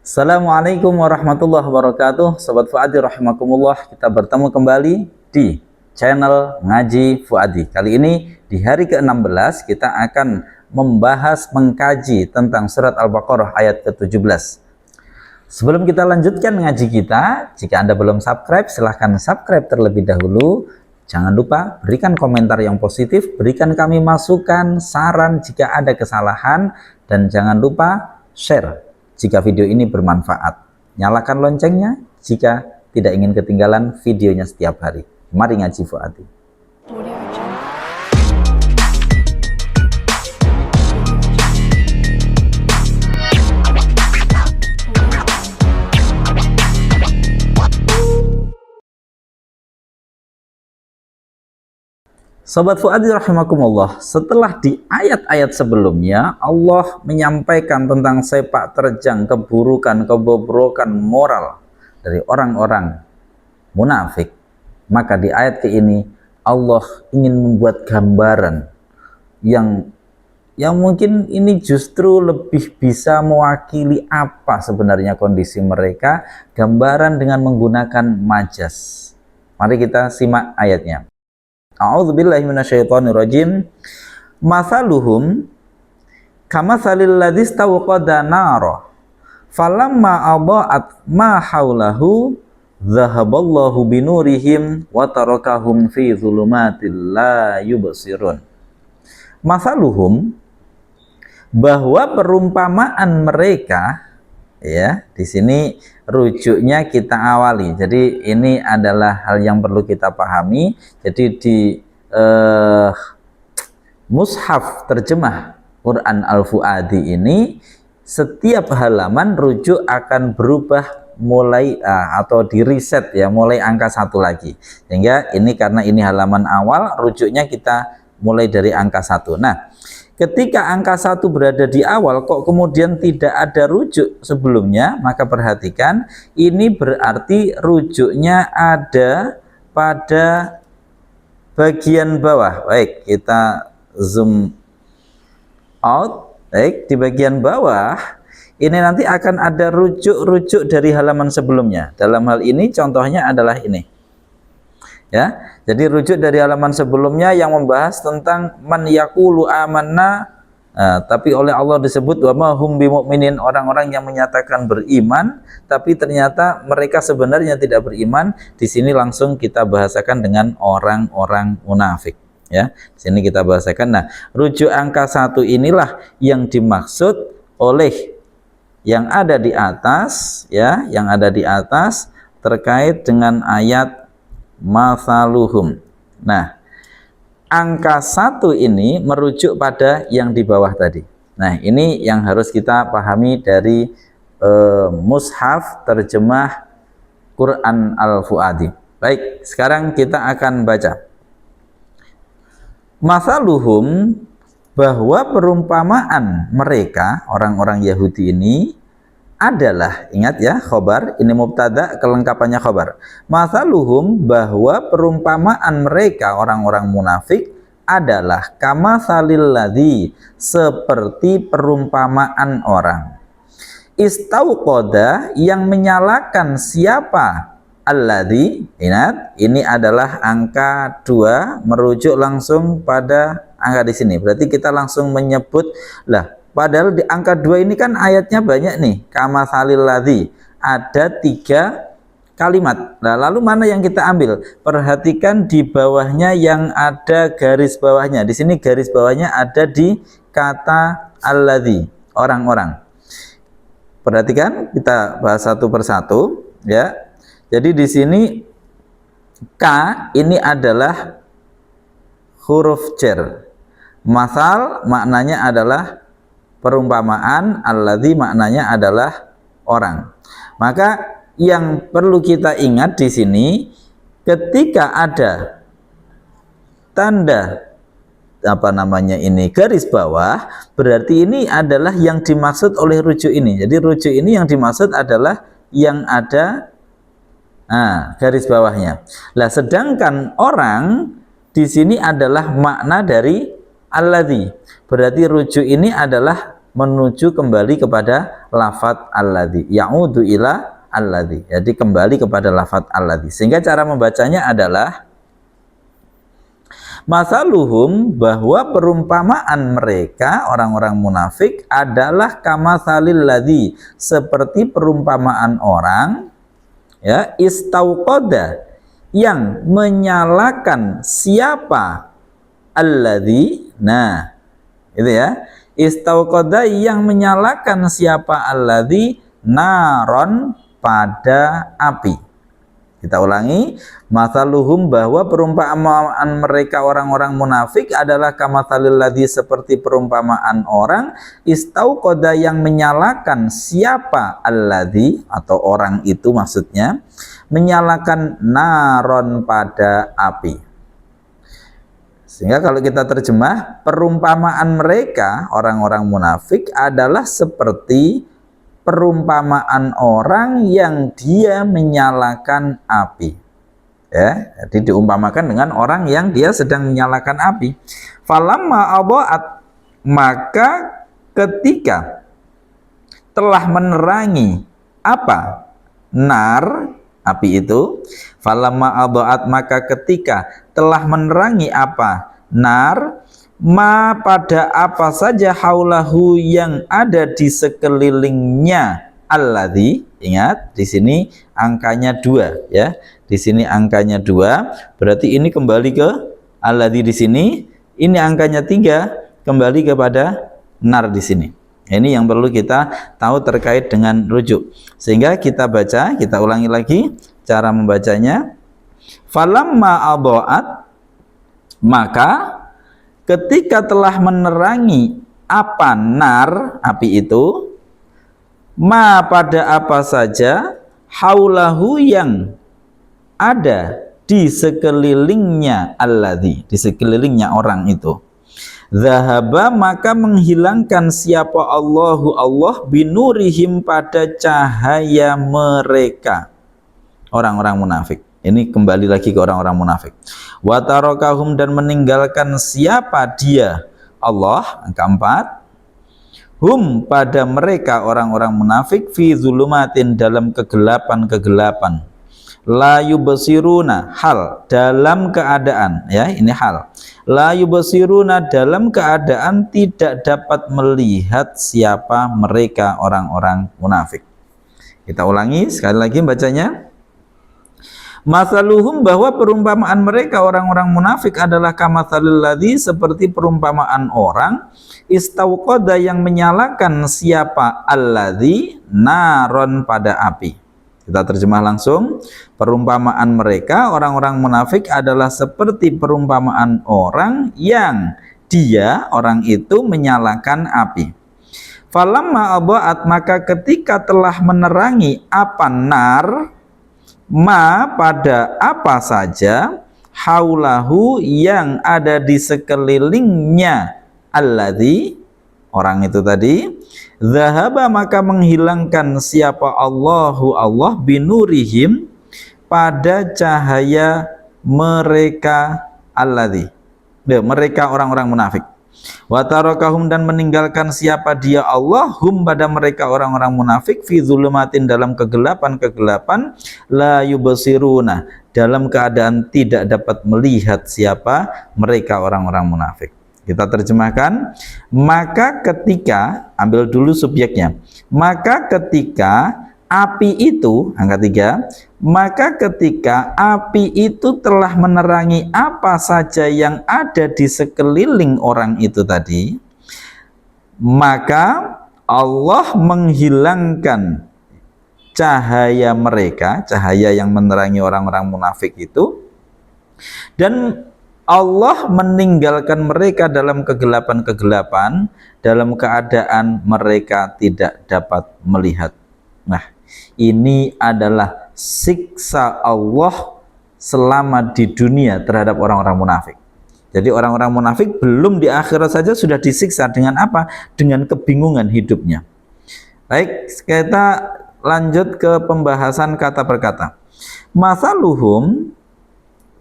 Assalamualaikum warahmatullahi wabarakatuh. Sobat Fuadi rahimakumullah. Kita bertemu kembali di channel Ngaji Fuadi. Kali ini di hari ke-16 kita akan membahas, mengkaji tentang surat Al-Baqarah ayat ke-17. Sebelum kita lanjutkan ngaji kita, jika Anda belum subscribe, silahkan subscribe terlebih dahulu. Jangan lupa berikan komentar yang positif, berikan kami masukan, saran jika ada kesalahan, dan jangan lupa share jika video ini bermanfaat. Nyalakan loncengnya jika tidak ingin ketinggalan videonya setiap hari. Mari ngaji Fuadi. Sobat Fuadi rahimakumullah, setelah di ayat-ayat sebelumnya Allah menyampaikan tentang sepak terjang, keburukan, kebobrokan moral dari orang-orang munafik, maka di ayat ke ini Allah ingin membuat gambaran yang mungkin ini justru lebih bisa mewakili apa sebenarnya kondisi mereka, gambaran dengan menggunakan majas. Mari kita simak ayatnya. A'udzubillahi minasyaitonirrajim. Mathaluhum kamathalil ladzi istawqada nara falamma adaa'at ma haulahu dzahaballahu binurihim wa tarakahum fi dzulumatil la yubsirun. Mathaluhum, bahwa perumpamaan mereka, ya, di sini rujuknya kita awali. Jadi ini adalah hal yang perlu kita pahami. Jadi di mushaf terjemah Quran Al-Fuadi ini, setiap halaman rujuk akan berubah mulai atau di reset, ya, mulai angka 1 lagi. Sehingga ini karena ini halaman awal, rujuknya kita mulai dari angka 1. Nah, ketika angka 1 berada di awal, kok kemudian tidak ada rujuk sebelumnya, maka perhatikan, ini berarti rujuknya ada pada bagian bawah. Baik, kita zoom out. Baik, di bagian bawah ini nanti akan ada rujuk-rujuk dari halaman sebelumnya. Dalam hal ini contohnya adalah ini, ya. Jadi rujuk dari halaman sebelumnya yang membahas tentang man yaqulu amanna, tapi oleh Allah disebut wa ma hum bimu'minin, orang-orang yang menyatakan beriman tapi ternyata mereka sebenarnya tidak beriman. Di sini langsung kita bahasakan dengan orang-orang munafik, ya. Di sini kita bahasakan. Nah, rujuk angka 1 inilah yang dimaksud oleh yang ada di atas, ya, yang ada di atas terkait dengan ayat mathaluhum. Nah, angka 1 ini merujuk pada yang di bawah tadi. Nah, ini yang harus kita pahami dari mushaf terjemah Quran Al-Fuadi. Baik, sekarang kita akan baca. Mathaluhum, bahwa perumpamaan mereka, orang-orang Yahudi ini, adalah, ingat ya, khobar, ini mubtada, kelengkapannya khobar. Mathaluhum, bahwa perumpamaan mereka, orang-orang munafik, adalah kamathalil ladzi, seperti perumpamaan orang istauqada, yang menyalakan siapa, alladzi, ingat, ini adalah angka 2 merujuk langsung pada angka di sini. Berarti kita langsung menyebut lah. Padahal di angka 2 ini kan ayatnya banyak nih, kamathalil ladzi, ada 3 kalimat. Nah, lalu mana yang kita ambil? Perhatikan di bawahnya yang ada garis bawahnya. Di sini garis bawahnya ada di kata alladzi, orang-orang. Perhatikan, kita bahas satu persatu, ya. Jadi di sini K ini adalah huruf jar. Mathal maknanya adalah perumpamaan, alladzi maknanya adalah orang. Maka yang perlu kita ingat di sini, ketika ada tanda garis bawah, berarti ini adalah yang dimaksud oleh rujuk ini. Jadi rujuk ini yang dimaksud adalah yang ada garis bawahnya. Lah, sedangkan orang di sini adalah makna dari alladzi. Berarti rujuk ini adalah menuju kembali kepada lafadz alladzi, ya'udu ila alladzi. Jadi kembali kepada lafadz alladzi. Sehingga cara membacanya adalah masaluhum, bahwa perumpamaan mereka orang-orang munafik adalah kamasalil ladzi, seperti perumpamaan orang ya istauqada, yang menyalakan siapa alladzi. Nah, itu ya, istauqada yang menyalakan siapa alladzi naron, pada api. Kita ulangi, masaluhum, bahwa perumpamaan mereka orang-orang munafik adalah kamatsalil ladzi, seperti perumpamaan orang istauqada yang menyalakan siapa alladzi, atau orang itu maksudnya menyalakan naron, pada api. Sehingga kalau kita terjemah, perumpamaan mereka orang-orang munafik adalah seperti perumpamaan orang yang dia menyalakan api. Ya, jadi diumpamakan dengan orang yang dia sedang menyalakan api. Falamma adha'at, maka ketika telah menerangi apa? Nar, api itu. Falamma adha'at, maka ketika telah menerangi apa? Nar, ma, pada apa saja haulahu, yang ada di sekelilingnya alladzi. Ingat, di sini angkanya 2 ya. Di sini angkanya 2, berarti ini kembali ke alladzi di sini. Ini angkanya 3, kembali kepada nar di sini. Ini yang perlu kita tahu terkait dengan rujuk. Sehingga kita baca, kita ulangi lagi cara membacanya. Falamma adha'at, maka ketika telah menerangi apa nar, api itu, ma, pada apa saja haulahu, yang ada di sekelilingnya alladzi, di sekelilingnya orang itu. Zahaba, maka menghilangkan siapa Allahu, Allah, binurihim, pada cahaya mereka orang-orang munafik. Ini kembali lagi ke orang-orang munafik. Wa tarakahum, dan meninggalkan siapa dia Allah, angka 4, hum, pada mereka orang-orang munafik, fi zulumatin, dalam kegelapan-kegelapan, la yubsiruna, hal, dalam keadaan, ya ini hal, la yubsiruna, dalam keadaan tidak dapat melihat siapa mereka orang-orang munafik. Kita ulangi sekali lagi bacanya. Masaluhum, bahwa perumpamaan mereka orang-orang munafik adalah kamatsalil ladzi, seperti perumpamaan orang istauqada yang menyalakan siapa alladzi naron, pada api. Kita terjemah langsung. Perumpamaan mereka orang-orang munafik adalah seperti perumpamaan orang yang dia, orang itu, menyalakan api. Falamma adha'at, maka ketika telah menerangi apa nar, ma, pada apa saja haulahu, yang ada di sekelilingnya alladzi, orang itu tadi, zahaba, maka menghilangkan siapa Allahu, Allah, binurihim, pada cahaya mereka alladzi, mereka orang-orang munafik. Wa tarakahum, dan meninggalkan siapa dia Allah, hum, pada mereka orang-orang munafik, fi zulumatin, dalam kegelapan-kegelapan, la yubsiruna, dalam keadaan tidak dapat melihat siapa mereka orang-orang munafik. Kita terjemahkan, maka ketika, ambil dulu subjeknya, maka ketika api itu, angka 3, maka ketika api itu telah menerangi apa saja yang ada di sekeliling orang itu tadi, maka Allah menghilangkan cahaya mereka, cahaya yang menerangi orang-orang munafik itu, dan Allah meninggalkan mereka dalam kegelapan-kegelapan, dalam keadaan mereka tidak dapat melihat. Nah, ini adalah siksa Allah selama di dunia terhadap orang-orang munafik. Jadi orang-orang munafik belum di akhirat saja sudah disiksa dengan apa? Dengan kebingungan hidupnya. Baik, kita lanjut ke pembahasan kata per kata. Masaluhum,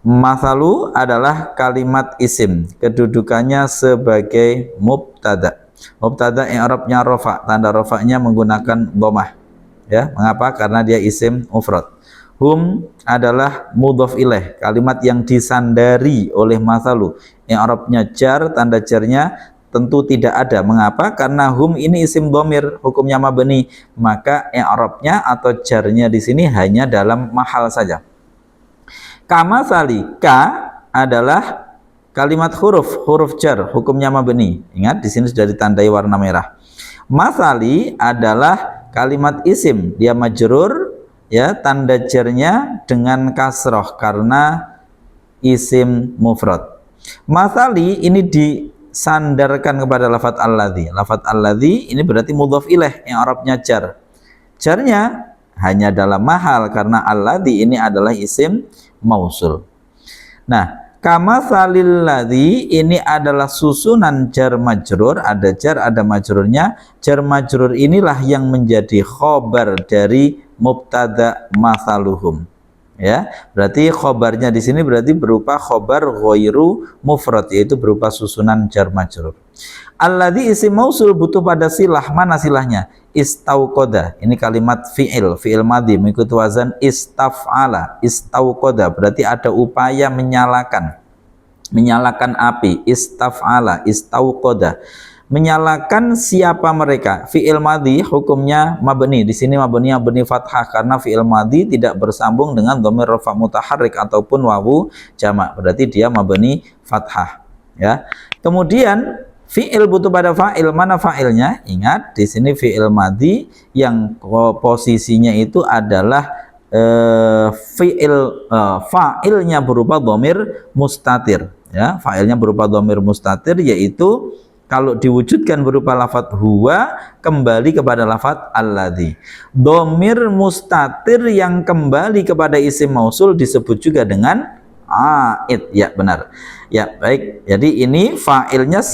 masalu adalah kalimat isim, kedudukannya sebagai mubtada. Mubtada i'rabnya rafa, tanda rafa'nya menggunakan dhammah. Ya, mengapa? Karena dia isim mufrad. Hum adalah mudhof ilaih, kalimat yang disandari oleh masalu. I'rabnya jar, tanda jarnya tentu tidak ada. Mengapa? Karena hum ini isim dhamir, hukumnya mabni, maka i'rabnya atau jarnya di sini hanya dalam mahal saja. Kama salika adalah kalimat huruf jar, hukumnya mabni. Ingat di sini sudah ditandai warna merah. Masali adalah kalimat isim, dia majrur, ya, tanda jarnya dengan kasroh karena isim mufrad. Masali ini disandarkan kepada lafadz alladzi. Lafadz alladzi ini berarti mudhof ilaih, yang Arabnya jar. Jarnya hanya dalam mahal karena alladzi ini adalah isim mausul. Nah, kama salil ladzi ini adalah susunan jar majrur, ada jar ada majrurnya. Jar majrur inilah yang menjadi khobar dari mubtada masaluhum. Ya, berarti khobarnya di sini berarti berupa khobar ghairu mufrad, yaitu berupa susunan jar majrur. Alladzi isim mausul butuh pada silah, mana silahnya? Istauqoda, ini kalimat fi'il madhi mengikuti wazan istaf'ala. Istauqoda berarti ada upaya menyalakan api. Istaf'ala, istauqoda, menyalakan siapa mereka. Fi'il madhi hukumnya mabni. Di sini mabni fathah karena fi'il madhi tidak bersambung dengan dhamir rafa mutaharrik ataupun wawu jamak, berarti dia mabni fathah, ya. Kemudian fi'il butuh pada fa'il, mana fa'ilnya? Ingat di sini fi'il madhi yang posisinya itu adalah fa'ilnya berupa dhamir mustatir, ya. Fa'ilnya berupa dhamir mustatir, yaitu kalau diwujudkan berupa lafadz huwa kembali kepada lafadz alladzi. Dhamir mustatir yang kembali kepada isim mausul disebut juga dengan aid, ya benar. Ya baik, jadi ini fa'ilnya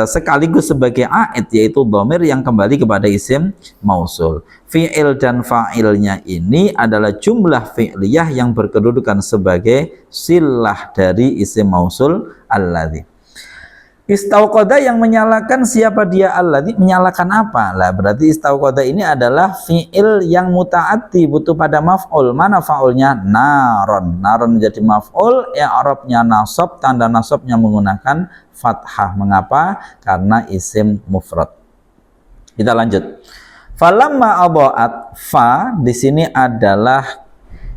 sekaligus sebagai aid, yaitu dhamir yang kembali kepada isim mausul. Fi'il dan fa'ilnya ini adalah jumlah fi'liyah yang berkedudukan sebagai silah dari isim mausul alladzi. Istauqoda yang menyalakan siapa dia alladzi, menyalakan apa? Lah berarti istauqoda ini adalah fi'il yang muta'addi, butuh pada maf'ul. Mana fa'ulnya? Naron. Naron menjadi maf'ul, i'rabnya nasab, tanda nasabnya menggunakan fathah. Mengapa? Karena isim mufrad. Kita lanjut. Falamma adha'at, fa di sini adalah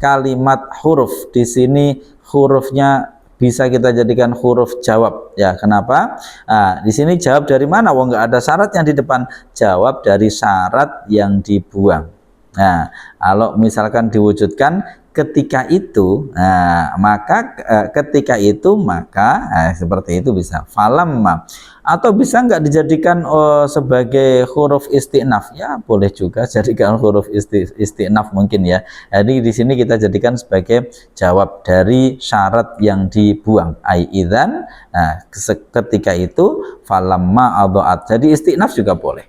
kalimat huruf. Di sini hurufnya bisa kita jadikan huruf jawab, ya. Kenapa? Nah, di sini jawab dari mana? Wong nggak ada syarat yang di depan. Jawab dari syarat yang dibuang. Nah, kalau misalkan diwujudkan ketika itu, nah, maka ketika itu maka seperti itu bisa falamma, atau bisa nggak dijadikan sebagai huruf istinaf, ya boleh juga jadikan huruf istinaf mungkin, ya. Jadi di sini kita jadikan sebagai jawab dari syarat yang dibuang, ai idzan, nah, ketika itu falamma adha'at, jadi istinaf juga boleh.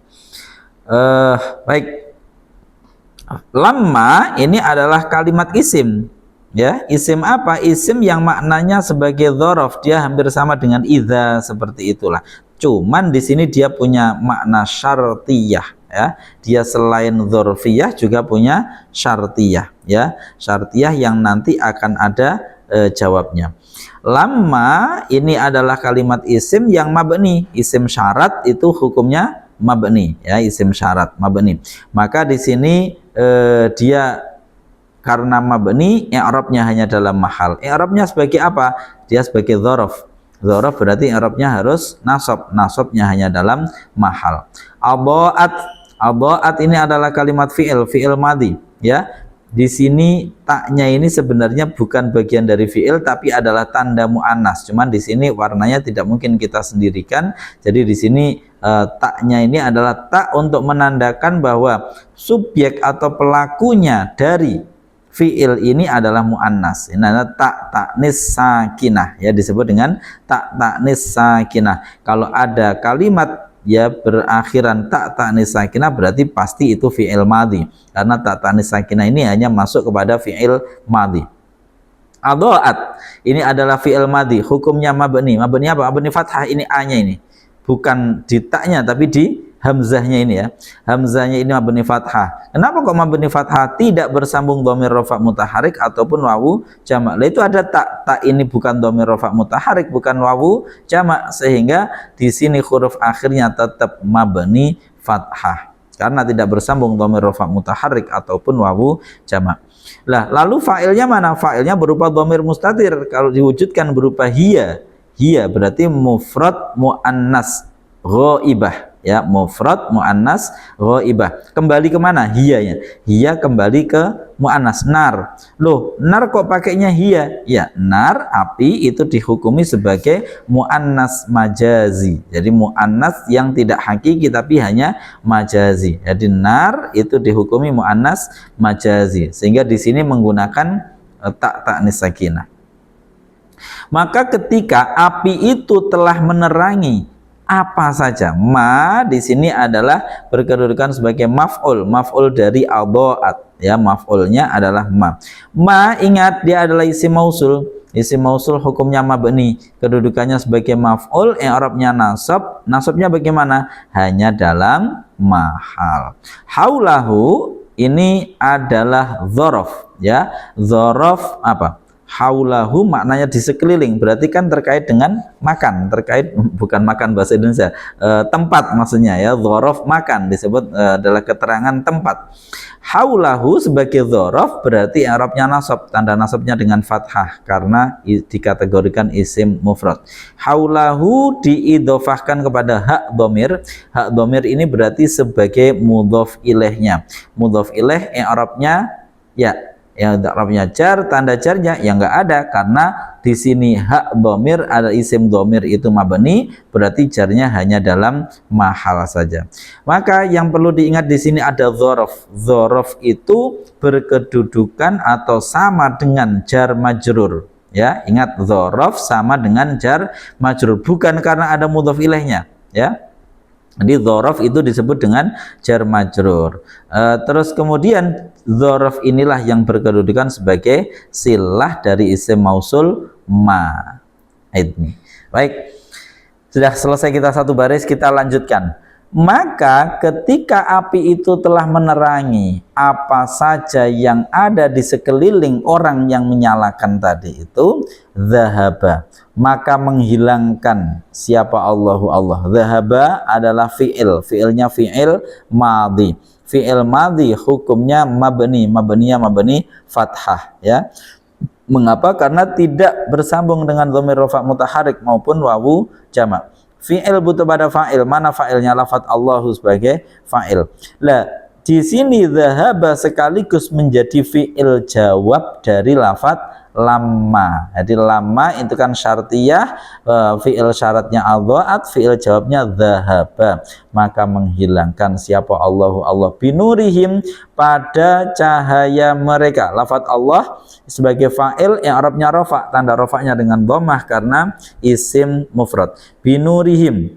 Baik. Lamma ini adalah kalimat isim, ya. Isim apa? Isim yang maknanya sebagai dzaraf, dia hampir sama dengan idza, seperti itulah. Cuman di sini dia punya makna syartiyah, ya. Dia selain dzarfiyah juga punya syartiyah, ya. Syartiyah yang nanti akan ada jawabnya. Lamma ini adalah kalimat isim yang mabni. Isim syarat itu hukumnya mabni, ya, isim syarat mabni. Maka di sini dia karena mabni, i'rabnya hanya dalam mahal. I'rabnya sebagai apa? Dia sebagai dzaraf. Dzaraf berarti i'rabnya harus nasab. Nasabnya hanya dalam mahal. Adha'at ini adalah kalimat fi'il madhi, ya. Di sini taknya ini sebenarnya bukan bagian dari fi'il tapi adalah tanda mu'annas. Cuman di sini warnanya tidak mungkin kita sendirikan. Jadi di sini taknya ini adalah tak untuk menandakan bahwa subjek atau pelakunya dari fi'il ini adalah mu'annas. Ini adalah taknis sakinah, ya, disebut dengan taknis sakinah. Kalau ada kalimat ya berakhiran taknis sakinah berarti pasti itu fi'il madhi, karena taknis sakinah ini hanya masuk kepada fi'il madhi. Adha'at ini adalah fi'il madhi, hukumnya mabni. Mabni apa? Mabni fathah, ini a-nya ini. bukan di taknya tapi di hamzahnya ini ya. Hamzahnya ini mabni fathah. Kenapa kok mabni fathah tidak bersambung dhamir rafa mutaharik ataupun wawu jamak? Lah itu ada tak ini bukan dhamir rafa mutaharik, bukan wawu jamak, sehingga di sini huruf akhirnya tetap mabni fathah karena tidak bersambung dhamir rafa mutaharik ataupun wawu jamak. Lah, lalu fa'ilnya mana? Fa'ilnya berupa dhamir mustatir. Kalau diwujudkan berupa hiya, hiya berarti mufrad muannas ghaibah ya, mufrad muannas ghaibah. Kembali ke mana hiyanya? Hiya kembali ke muannas nar. Loh, nar kok pakainya hiya? Ya, nar api itu dihukumi sebagai muannas majazi. Jadi muannas yang tidak hakiki tapi hanya majazi. Jadi nar itu dihukumi muannas majazi. Sehingga di sini menggunakan tak ta'nis sakinah. Maka ketika api itu telah menerangi apa saja, ma di sini adalah berkedudukan sebagai maf'ul, maf'ul dari adha'at ya, maf'ulnya adalah ma. Ma ingat dia adalah isim mausul. Isim mausul hukumnya mabni, kedudukannya sebagai maf'ul, i'rabnya nasab. Nasabnya bagaimana? Hanya dalam mahal. Haulahu ini adalah dzaraf ya. Dzaraf apa? Haulahu maknanya di sekeliling, berarti kan terkait dengan makan, terkait bukan makan bahasa Indonesia, tempat maksudnya ya. Dzaraf makan disebut adalah keterangan tempat. Haulahu sebagai dzaraf berarti i'rabnya nasab, tanda nasabnya dengan fathah karena dikategorikan isim mufrad. Haulahu diidhofahkan kepada hak dhamir. Hak dhamir ini berarti sebagai mudhof ilaihnya. Mudhof ilaih i'rabnya ya, yang i'rabnya jar, tanda jarnya yang enggak ada karena di sini hak dhamir ada isim dhamir itu mabni, berarti jarnya hanya dalam mahal saja. Maka yang perlu diingat di sini ada dzaraf. Dzaraf itu berkedudukan atau sama dengan jar majrur ya. Ingat, dzaraf sama dengan jar majrur, bukan karena ada mudhof ilaihnya ya. Jadi dzaraf itu disebut dengan jar majrur. Terus kemudian dzaraf inilah yang berkedudukan sebagai silah dari isim mausul ma. Ini. Baik. Sudah selesai kita satu baris, kita lanjutkan. Maka ketika api itu telah menerangi apa saja yang ada di sekeliling orang yang menyalakan tadi itu, zahaba, maka menghilangkan siapa Allahu Allah. Zahaba adalah fi'il, fi'ilnya fi'il madhi. Fi'il madhi hukumnya mabni, mabniya mabni fathah ya. Mengapa? Karena tidak bersambung dengan dhamir rafa mutaharik maupun wawu jamak. Fi'il butuh pada fa'il. Mana fa'ilnya? Lafaz Allahu sebagai fa'il. Lah, di sini zahaba sekaligus menjadi fi'il jawab dari lafaz lamma. Jadi lamma itu kan syartiyah, fi'il syaratnya adha'at, fi'il jawabnya zahaba. Maka menghilangkan siapa Allahu Allah binurihim pada cahaya mereka. Lafaz Allah sebagai fa'il, i'rabnya rafa, tanda rafa'nya dengan dhammah karena isim mufrad. Binurihim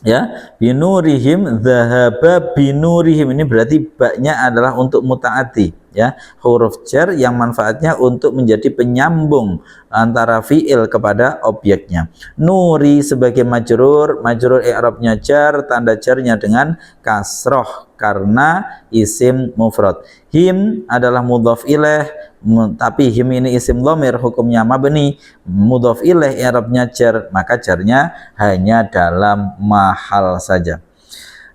ya, binurihim, zahaba binurihim, ini berarti baknya adalah untuk mutaati ya, huruf jar yang manfaatnya untuk menjadi penyambung antara fi'il kepada objeknya. Nuri sebagai majrur, majrur i'rabnya jar, tanda jarnya dengan kasroh karena isim mufrad. Him adalah mudhaf ilaih, tapi him ini isim dhamir, hukumnya mabni, mudhaf ilaih i'rabnya jar, maka jarnya hanya dalam mahal saja.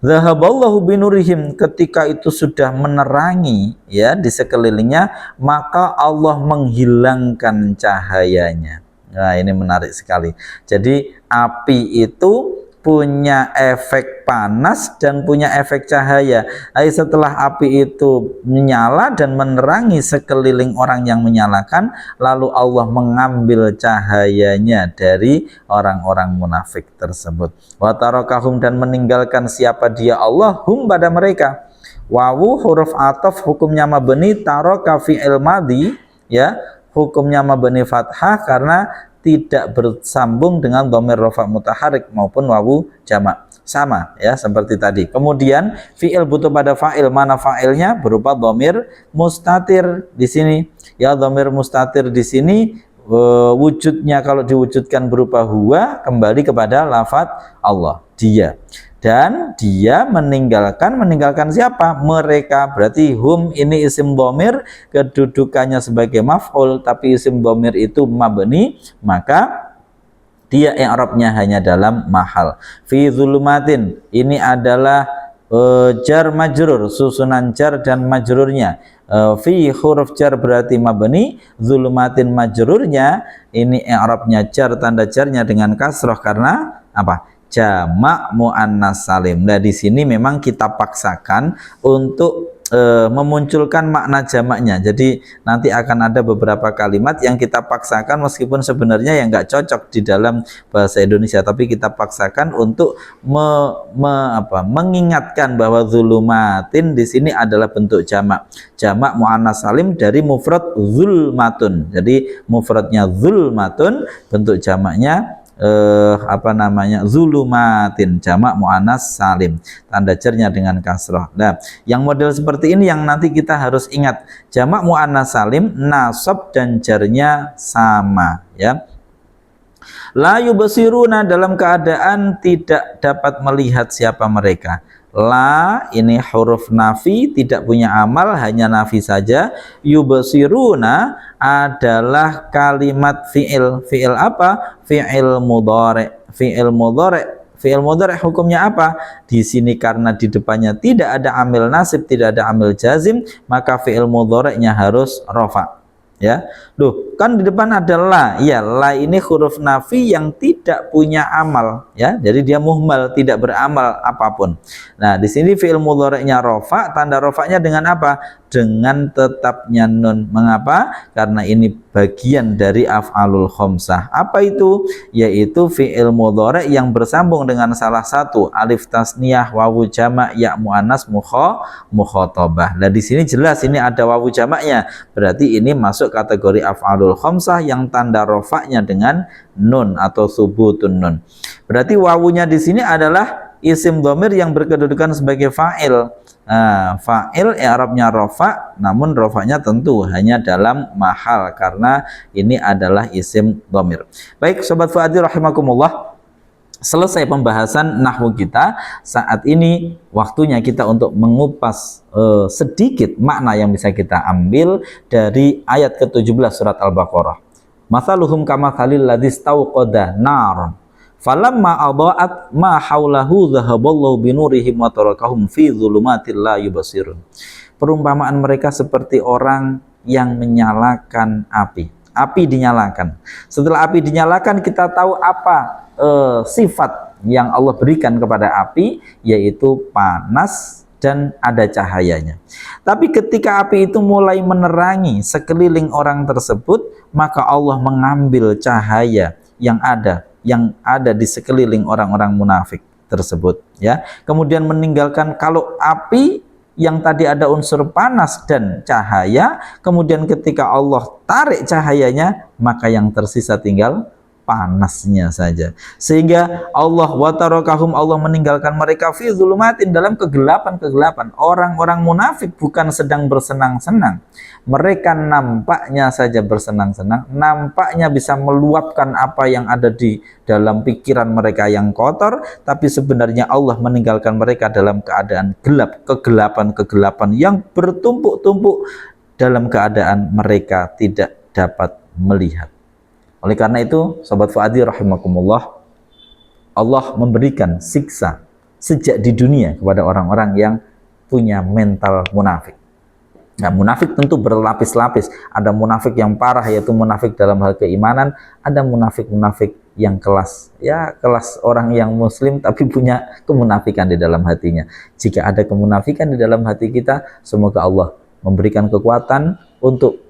Zahaballahu binurihim, ketika itu sudah menerangi ya di sekelilingnya, maka Allah menghilangkan cahayanya. Nah, ini menarik sekali. Jadi api itu punya efek panas dan punya efek cahaya. Setelah api itu menyala dan menerangi sekeliling orang yang menyalakan, lalu Allah mengambil cahayanya dari orang-orang munafik tersebut. Wa tarakahum, dan meninggalkan siapa dia Allah, hum pada mereka. Wawu huruf ataf hukumnya mabni, taraka fi'il madhi ya, hukumnya mabni fathah karena tidak bersambung dengan dhamir rafa mutaharik maupun wawu jamak, sama ya seperti tadi. Kemudian fi'il butuh pada fa'il, mana fa'ilnya? Berupa dhamir mustatir di sini ya. Dhamir mustatir di sini wujudnya kalau diwujudkan berupa huwa kembali kepada lafaz Allah. dia. Dan dia meninggalkan siapa? Mereka. Berarti hum ini isim dhamir, kedudukannya sebagai maf'ul, tapi isim dhamir itu mabni, maka dia i'rabnya hanya dalam mahal. Fi zulumatin, ini adalah jar majrur, susunan jar dan majrurnya. Fi huruf jar berarti mabni, zulumatin majrurnya ini i'rabnya jar, tanda jarnya dengan kasroh karena apa? Jamak muannas salim. Nah, di sini memang kita paksakan untuk memunculkan makna jamaknya. Jadi nanti akan ada beberapa kalimat yang kita paksakan meskipun sebenarnya yang nggak cocok di dalam bahasa Indonesia, tapi kita paksakan untuk mengingatkan bahwa zulumatin di sini adalah bentuk jamak. Jamak muannas salim dari mufrad zulmatun. Jadi mufradnya zulmatun, bentuk jamaknya zulumatin, jamak muannas salim, tanda jarnya dengan kasroh. Nah, yang model seperti ini yang nanti kita harus ingat, jamak muannas salim nasab dan jarnya sama, ya. La yubsiruna, dalam keadaan tidak dapat melihat siapa mereka. La ini huruf nafi, tidak punya amal, hanya nafi saja. Yubsiruna adalah kalimat fi'il. Fi'il apa? Fi'il mudhari'. Fi'il mudhari'. Fi'il mudhari' hukumnya apa? Di sini karena di depannya tidak ada amil nasib, tidak ada amil jazim, maka fi'il mudhari'nya harus rafa. Ya, loh, kan di depan ada la. Ya, la ini huruf nafi yang tidak punya amal, ya. Jadi dia muhmal, tidak beramal apapun. Nah, di sini fi'il mudhari'nya rafa, tanda rafanya dengan apa? Dengan tetapnya nun. Mengapa? Karena ini bagian dari af'alul khamsah. Apa itu? Yaitu fi'il mudhari' yang bersambung dengan salah satu alif tasniyah, wawu jamak, ya muannas, mukhatabah. Nah, di sini jelas ini ada wawu jamaknya. Berarti ini masuk kategori af'alul khamsah yang tanda rafa'nya dengan nun atau subutun nun. Berarti wawunya di sini adalah isim dhamir yang berkedudukan sebagai fa'il. Fa'il i'rabnya rafa, namun rafa'nya tentu hanya dalam mahal karena ini adalah isim dhamir. Baik, sobat Fuadi rahimakumullah, selesai pembahasan nahwu kita. Saat ini waktunya kita untuk mengupas sedikit makna yang bisa kita ambil dari ayat ke-17 surat Al-Baqarah. Mathaluhum kamathalil ladzi istauqada nar falamma adaat ma haulahu dhahaballahu binurihim wa tarakahum fi dhulumatil la yubsirun. Perumpamaan mereka seperti orang yang menyalakan api. Api dinyalakan. Setelah api dinyalakan, kita tahu apa sifat yang Allah berikan kepada api, yaitu panas dan ada cahayanya. Tapi ketika api itu mulai menerangi sekeliling orang tersebut, maka Allah mengambil cahaya yang ada di sekeliling orang-orang munafik tersebut, ya. Kemudian meninggalkan, kalau api yang tadi ada unsur panas dan cahaya, kemudian ketika Allah tarik cahayanya, maka yang tersisa tinggal panasnya saja. Sehingga Allah watarakahum, Allah meninggalkan mereka fi zulumatin, dalam kegelapan-kegelapan. Orang-orang munafik bukan sedang bersenang-senang. Mereka nampaknya saja bersenang-senang, nampaknya bisa meluapkan apa yang ada di dalam pikiran mereka yang kotor, tapi sebenarnya Allah meninggalkan mereka dalam keadaan gelap, kegelapan-kegelapan yang bertumpuk-tumpuk, dalam keadaan mereka tidak dapat melihat. Oleh karena itu, sobat Fuadi rahimakumullah, Allah memberikan siksa sejak di dunia kepada orang-orang yang punya mental munafik. Nah, munafik tentu berlapis-lapis. Ada munafik yang parah, yaitu munafik dalam hal keimanan. Ada munafik-munafik yang kelas orang yang muslim tapi punya kemunafikan di dalam hatinya. Jika ada kemunafikan di dalam hati kita, semoga Allah memberikan kekuatan untuk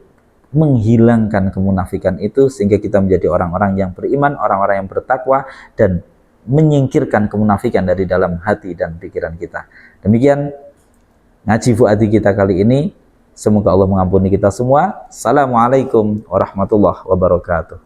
menghilangkan kemunafikan itu, sehingga kita menjadi orang-orang yang beriman, orang-orang yang bertakwa, dan menyingkirkan kemunafikan dari dalam hati dan pikiran kita. Demikian ngaji Fuadi kita kali ini. Semoga Allah mengampuni kita semua. Assalamualaikum warahmatullahi wabarakatuh.